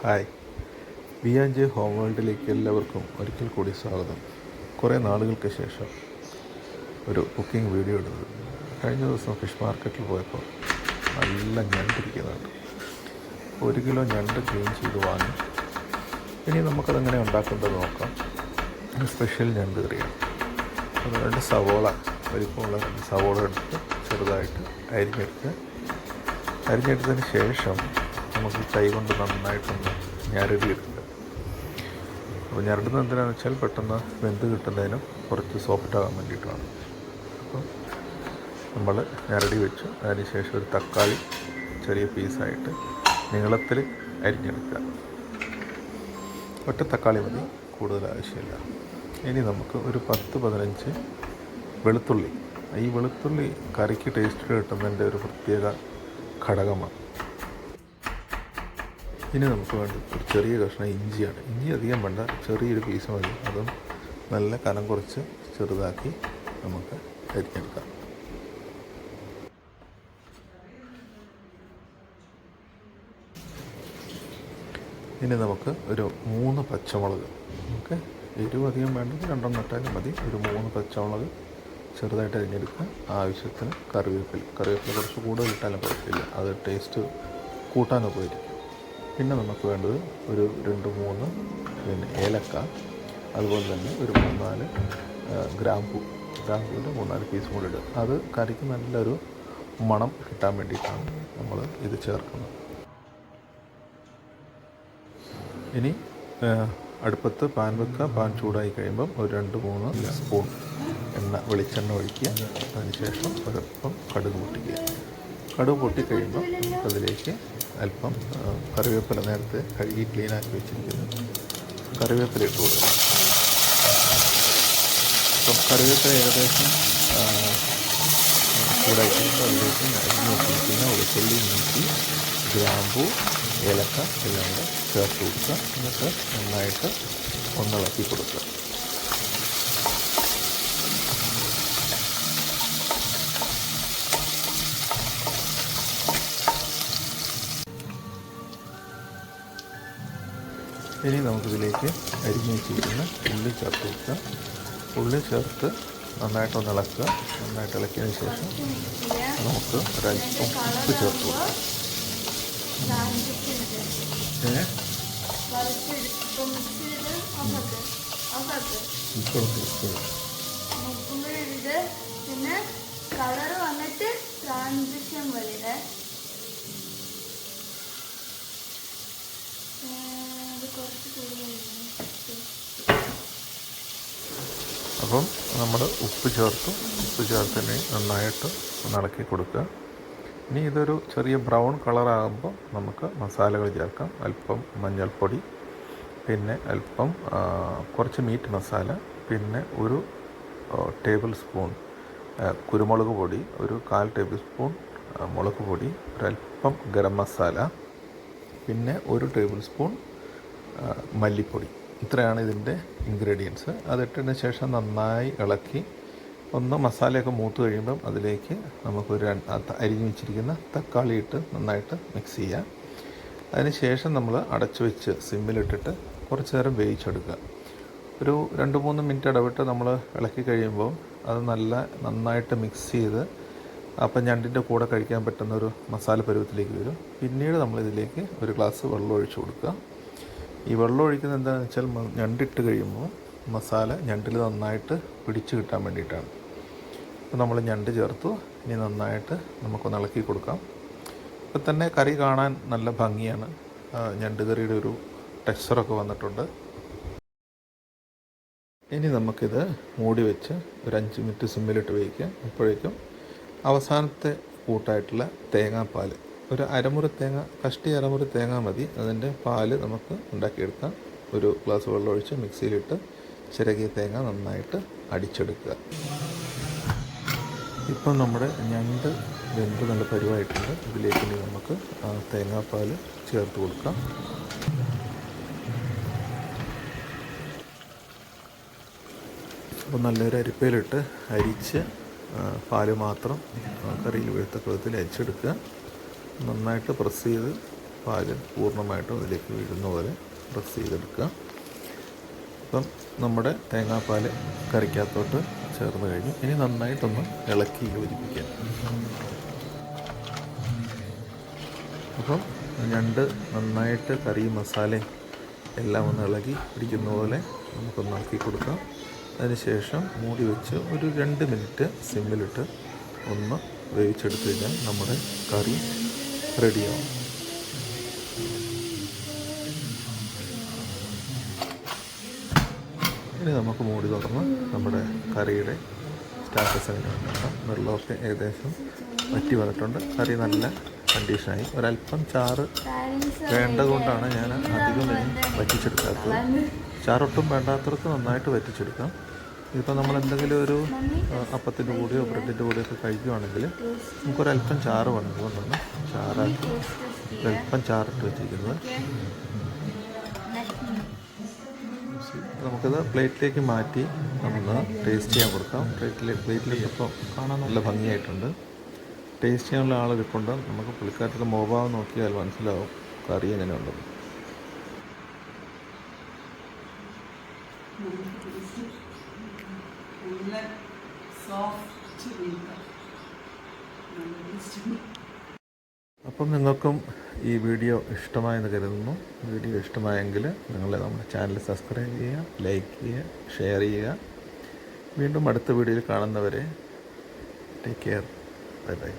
Hi, ബി&ജെ home വേൾഡിലേക്ക് എല്ലാവർക്കും ഒരിക്കൽ കൂടി സ്വാഗതം. കുറേ നാളുകൾക്ക് ശേഷം ഒരു കുക്കിംഗ് വീഡിയോ ഇടുന്നത്. കഴിഞ്ഞ ദിവസം ഫിഷ് മാർക്കറ്റിൽ പോയപ്പോൾ നല്ല ഞണ്ടിരിക്കുന്നുണ്ട്. 1 കിലോ ഞണ്ട് ക്ലീൻ ചെയ്ത് വാങ്ങി. ഇനി നമുക്കതെങ്ങനെ ഉണ്ടാക്കേണ്ടത് നോക്കാം. സ്പെഷ്യൽ ഞണ്ട് കറിയാണ്. അത് 2 സവോള, വലിപ്പമുള്ള 2 സവോള എടുത്ത് ചെറുതായിട്ട് അരിഞ്ഞെടുത്തതിന് ശേഷം നമുക്ക് കൈ കൊണ്ട് നന്നായിട്ടൊന്ന് ഞരടിയെടുക്കുക. അപ്പോൾ ഞരടുന്നത് എന്തിനാണെന്ന് വെച്ചാൽ പെട്ടെന്ന് വെന്ത് കിട്ടുന്നതിനും കുറച്ച് സോഫ്റ്റ് ആകാൻ വേണ്ടിയിട്ടാണ്. അപ്പോൾ നമ്മൾ ഞരടി വെച്ചു. അതിന് ശേഷം ഒരു തക്കാളി ചെറിയ പീസായിട്ട് നീളത്തിൽ അരിഞ്ഞെടുക്കുക. ഒറ്റ തക്കാളി മതി, കൂടുതൽ ആവശ്യമില്ല. ഇനി നമുക്ക് ഒരു 10-15 വെളുത്തുള്ളി. ഈ വെളുത്തുള്ളി കറിക്ക് ടേസ്റ്റ് കിട്ടുന്നതിൻ്റെ ഒരു പ്രത്യേക ഘടകമാണ്. ഇനി നമുക്ക് വേണ്ട ഒരു ചെറിയ കഷ്ണം ഇഞ്ചിയാണ്. ഇഞ്ചി അധികം വേണ്ട, ചെറിയൊരു പീസ് മതി. അതും നല്ല കനം കുറച്ച് ചെറുതാക്കി നമുക്ക് അരിഞ്ഞെടുക്കാം. ഇനി നമുക്ക് ഒരു 3 പച്ചമുളക്, നമുക്ക് എരിവ് അധികം വേണ്ടെങ്കിൽ 2 ഇട്ടാലും മതി. ഒരു 3 പച്ചമുളക് ചെറുതായിട്ട് അരിഞ്ഞെടുക്കുക. ആവശ്യത്തിന് കറിവേപ്പില കുറച്ച് കൂടുതൽ ഇട്ടാലും കുഴപ്പമില്ല, അത് ടേസ്റ്റ് കൂട്ടാനൊക്കെ വരും. പിന്നെ നമുക്ക് വേണ്ടത് ഒരു 2-3 ഏലക്ക, അതുപോലെ തന്നെ ഒരു 3-4 ഗ്രാമ്പൂവിൻ്റെ 3-4 പീസ് കൂടി ഇടുക. അത് കറിക്ക് നല്ലൊരു മണം കിട്ടാൻ വേണ്ടിയിട്ടാണ് നമ്മൾ ഇത് ചേർക്കുന്നത്. ഇനി അടുപ്പത്ത് പാൻ വെക്കുക. പാൻ ചൂടായി കഴിയുമ്പം ഒരു 2-3 സ്പൂൺ വെളിച്ചെണ്ണ ഒഴിക്കുക. അതിനുശേഷം ഒരൽപ്പം കടുക് പൊട്ടിക്കുക. കടുക് പൊട്ടിക്കഴിയുമ്പോൾ നമുക്കതിലേക്ക് അല്പം കറിവേപ്പില, നേരത്തെ കഴുകി ക്ലീനാക്കി വെച്ചിരിക്കുന്നു കറിവേപ്പില ഇട്ട് കൊടുക്കുക. അപ്പം കറിവേപ്പില ഏകദേശം ചൂടായി കഴിയുമ്പോൾ അതിലേക്ക് അരിഞ്ഞ് വെച്ചിരിക്കുന്ന വെളുത്തുള്ളി, ഇഞ്ചി, ഗ്രാമ്പൂ, ഏലക്ക എല്ലാം കൂടെ ചേർത്ത് കൊടുക്കുക. എന്നിട്ട് നന്നായിട്ട് ഒന്ന് ഇളക്കി കൊടുക്കുക. ഇനി നമുക്കിതിലേക്ക് അരിഞ്ഞ് വെച്ചിരിക്കുന്ന ഉള്ളി ചേർത്ത് കൊടുക്കുക. ഉള്ളി ചേർത്ത് നന്നായിട്ടൊന്ന് ഇളക്കുക. നന്നായിട്ട് ഇളക്കിയതിന് ശേഷം നമുക്ക് ഒരല്പം ഉപ്പ് ചേർത്ത് കൊടുക്കാം. പിന്നെ കളർ വന്നിട്ട് ട്രാൻസിഷൻ വരെ അപ്പം നമ്മൾ ഉപ്പ് ചേർത്ത് നന്നായിട്ട് ഒന്ന് ഇളക്കി കൊടുക്കുക. ഇനി ഇതൊരു ചെറിയ ബ്രൗൺ കളറാകുമ്പോൾ നമുക്ക് മസാലകൾ ചേർക്കാം. അല്പം മഞ്ഞൾപ്പൊടി, പിന്നെ അല്പം കുറച്ച് മീറ്റ് മസാല, പിന്നെ ഒരു ടേബിൾ സ്പൂൺ കുരുമുളക് പൊടി, ഒരു 1/4 ടേബിൾ സ്പൂൺ മുളക് പൊടി, ഒരല്പം ഗരം മസാല, പിന്നെ ഒരു ടേബിൾ സ്പൂൺ മല്ലിപ്പൊടി. ഇത്രയാണ് ഇതിൻ്റെ ഇൻഗ്രീഡിയൻസ്. അതിട്ടതിന് ശേഷം നന്നായി ഇളക്കി ഒന്ന് മസാലയൊക്കെ മൂത്ത് കഴിയുമ്പം അതിലേക്ക് നമുക്കൊരു അരിഞ്ഞു വെച്ചിരിക്കുന്ന തക്കാളി ഇട്ട് നന്നായിട്ട് മിക്സ് ചെയ്യാം. അതിന് ശേഷം നമ്മൾ അടച്ചു വെച്ച് സിമ്മിലിട്ടിട്ട് കുറച്ച് നേരം വേവിച്ചെടുക്കുക. ഒരു 2-3 മിനിറ്റ് ഇടവിട്ട് നമ്മൾ ഇളക്കി കഴിയുമ്പോൾ അത് നന്നായിട്ട് മിക്സ് ചെയ്ത് അപ്പം ഞണ്ടിൻ്റെ കൂടെ കഴിക്കാൻ പറ്റുന്നൊരു മസാല പരുവത്തിലേക്ക് വരും. പിന്നീട് നമ്മളിതിലേക്ക് ഒരു ഗ്ലാസ് വെള്ളം ഒഴിച്ച് കൊടുക്കുക. ഈ വെള്ളം ഒഴിക്കുന്നത് എന്താണെന്ന് വെച്ചാൽ ഞണ്ടിട്ട് കഴിയുമ്പോൾ മസാല ഞണ്ടിൽ നന്നായിട്ട് പിടിച്ച് കിട്ടാൻ വേണ്ടിയിട്ടാണ്. അപ്പോൾ നമ്മൾ ഞണ്ട് ചേർത്തു. ഇനി നന്നായിട്ട് നമുക്കൊന്ന് ഇളക്കി കൊടുക്കാം. ഇപ്പം തന്നെ കറി കാണാൻ നല്ല ഭംഗിയാണ്. ഞണ്ട് കറിയുടെ ഒരു ടെക്സ്ചറൊക്കെ വന്നിട്ടുണ്ട്. ഇനി നമുക്കിത് മൂടി വെച്ച് ഒരു 5 മിനിറ്റ് സിമ്മിലിട്ട് വയ്ക്കുക. അപ്പോഴേക്കും അവസാനത്തെ കൂട്ടായിട്ടുള്ള തേങ്ങാപ്പാൽ, ഒരു അരമുറി തേങ്ങ, കഷ്ടി അരമുറി തേങ്ങ മതി. അതിൻ്റെ പാല് നമുക്ക് ഉണ്ടാക്കിയെടുക്കാം. ഒരു ഗ്ലാസ് വെള്ളം ഒഴിച്ച് മിക്സിയിലിട്ട് ചിരകിയ തേങ്ങ നന്നായിട്ട് അടിച്ചെടുക്കുക. ഇപ്പം നമ്മുടെ ഞണ്ട് വെന്ത് നല്ല പരുവായിട്ടുണ്ട്. ഇതിലേക്ക് ഇനി നമുക്ക് തേങ്ങാപ്പാൽ ചേർത്ത് കൊടുക്കാം. അപ്പോൾ നല്ലൊരു അരിപ്പയിലിട്ട് അരിച്ച് പാല് മാത്രം കറിയിൽ വീഴ്ത്തക്കളത്തിൽ അരിച്ചെടുക്കുക. നന്നായിട്ട് പ്രസ് ചെയ്ത് പാല് പൂർണ്ണമായിട്ടും അതിലേക്ക് വീഴുന്ന പോലെ പ്രസ് ചെയ്തെടുക്കുക. അപ്പം നമ്മുടെ തേങ്ങാപ്പാൽ കറിക്കകത്തോട്ട് ചേർന്ന് കഴിഞ്ഞു. ഇനി നന്നായിട്ടൊന്ന് ഇളക്കി യോജിപ്പിക്കുക. അപ്പം ഞണ്ട് നന്നായിട്ട് കറിയും മസാലയും എല്ലാം ഒന്ന് ഇളകി പിടിക്കുന്ന പോലെ നമുക്കൊന്ന് ആക്കി കൊടുക്കാം. അതിനുശേഷം മൂടി വെച്ച് ഒരു 2 മിനിറ്റ് സിമ്മിലിട്ട് ഒന്ന് വേവിച്ചെടുത്ത് കഴിഞ്ഞാൽ നമ്മുടെ കറി റെഡിയാവും. ഇനി നമുക്ക് മൂടി തുറന്ന് നമ്മുടെ കറിയുടെ സ്റ്റാറ്റസ് എങ്ങനെയാണ് നോക്കാം. വെള്ളമൊക്കെ ഏകദേശം വറ്റി വന്നിട്ടുണ്ട്. കറി നല്ല കണ്ടീഷനായി. ഒരല്പം ചാറ് വേണ്ടതുകൊണ്ടാണ് ഞാൻ അധികം വറ്റിച്ചെടുക്കാത്തത്. ചാറൊട്ടും വേണ്ടാത്തവർക്ക് നന്നായിട്ട് വറ്റിച്ചെടുക്കാം. ഇതിപ്പോൾ നമ്മൾ എന്തെങ്കിലും ഒരു അപ്പത്തിൻ്റെ കൂടെയോ ബ്രെഡിൻ്റെ കൂടെയോ ഒക്കെ കഴിക്കുകയാണെങ്കിൽ നമുക്കൊരല്പം ചാറ് വേണം. അതുകൊണ്ടാണ് ചാറാക്കി ഒരല്പം ചാറിട്ട് വെച്ചിരിക്കുന്നത്. നമുക്കത് പ്ലേറ്റിലേക്ക് മാറ്റി ഒന്ന് ടേസ്റ്റ് ചെയ്യാൻ കൊടുക്കാം. പ്ലേറ്റിലിട്ടപ്പോൾ കാണാൻ നല്ല ഭംഗിയായിട്ടുണ്ട്. ടേസ്റ്റ് ചെയ്യാനുള്ള ആളിരിപ്പുണ്ട്. നമുക്ക് പുള്ളിക്കാരുടെ മുഖഭാവം നോക്കിയാൽ മനസ്സിലാവും കറി എങ്ങനെയുണ്ടെന്ന്. അപ്പം നിങ്ങൾക്കും ഈ വീഡിയോ ഇഷ്ടമായെന്ന് കരുതുന്നു. വീഡിയോ ഇഷ്ടമായെങ്കിൽ നിങ്ങൾ നമ്മുടെ ചാനൽ സബ്സ്ക്രൈബ് ചെയ്യുക, ലൈക്ക് ചെയ്യുക, ഷെയർ ചെയ്യുക. വീണ്ടും അടുത്ത വീഡിയോയിൽ കാണുന്നവരെ ടേക്ക് കെയർ. Bye bye.